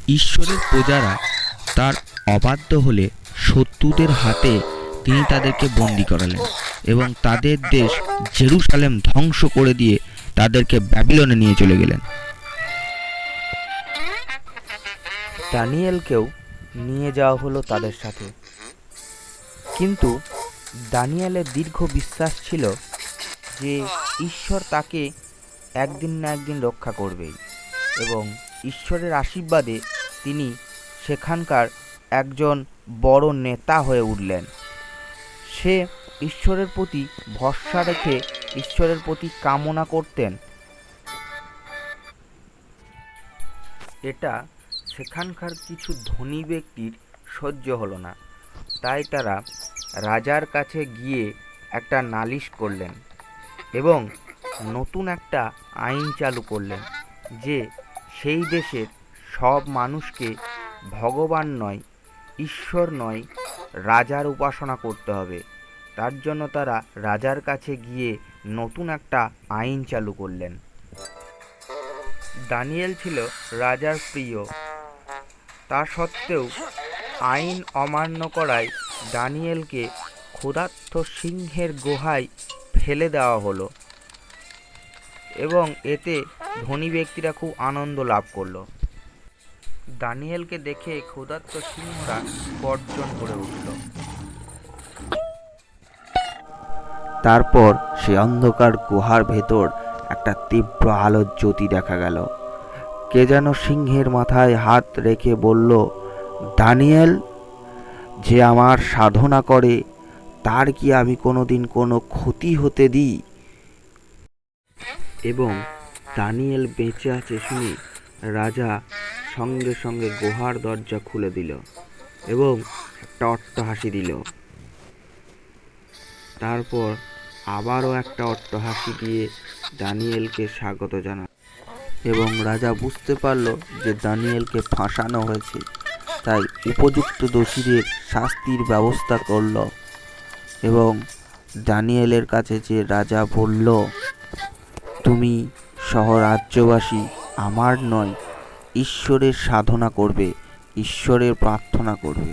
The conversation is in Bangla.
ঈশ্বরের প্রজারা তার অবাধ্য হলে শত্রুদের হাতে তিনি তাদেরকে বন্দী করালেন এবং তাদের দেশ জেরুসালেম ধ্বংস করে দিয়ে তাদেরকে ব্যাবিলনে নিয়ে চলে গেলেন। দানিয়েলকেও নিয়ে যাওয়া হলো তাদের সাথে, কিন্তু দানিয়েলের দীর্ঘ বিশ্বাস ছিল যে ঈশ্বর তাকে একদিন না একদিন রক্ষা করবেই এবং ঈশ্বরের আশীর্বাদে তিনি সেখানকার একজন বড় নেতা হয়ে উঠলেন। সে ঈশ্বরের প্রতি ভরসা রেখে ঈশ্বরের প্রতি কামনা করতেন। এটা সেখানকার কিছু ধনী ব্যক্তির সহ্য হলো না, তাই তারা রাজার কাছে গিয়ে একটা নালিশ করলেন এবং নতুন একটা আইন চালু করলেন যে সেই দেশের সব মানুষকে ভগবান নয়, ঈশ্বর নয়, রাজার উপাসনা করতে হবে। তার জন্য তারা রাজার কাছে গিয়ে নতুন একটা আইন চালু করলেন। দানিয়েল ছিল রাজার প্রিয়, তা সত্ত্বেও আইন অমান্য করায় দানিয়েলকে ক্ষুধার্ত সিংহের গুহায় ফেলে দেওয়া হলো এবং এতে ধনী ব্যক্তিরা খুব আনন্দ লাভ করলো। দানিয়েলকে দেখে ক্ষুধার্ত সিংহরা গর্জন করে উঠল। তারপর সে অন্ধকার গুহার ভেতর একটা তীব্র আলোর জ্যোতি দেখা গেল। কে যেন সিংহের মাথায় হাত রেখে বলল, দানিয়েল, যে আমার সাধনা করে তার কি আমি কোনোদিন কোনো ক্ষতি হতে দিই? এবং দানিয়েল বেঁচে আছে শুনে রাজা সঙ্গে সঙ্গে গুহার দরজা খুলে দিল এবং একটা অট্টহাসি দিল। তারপর আবারও একটা অট্টহাসি দিয়ে দানিয়েলকে স্বাগত জানাল এবং রাজা বুঝতে পারল যে দানিয়েলকে ফাঁসানো হয়েছে, তাই উপযুক্ত দোষীদের শাস্তির ব্যবস্থা করল এবং দানিয়েলের কাছে যে রাজা বলল, তুমি সহ রাজ্যবাসী আমার নয়, ঈশ্বরের সাধনা করবে, ঈশ্বরের প্রার্থনা করবে।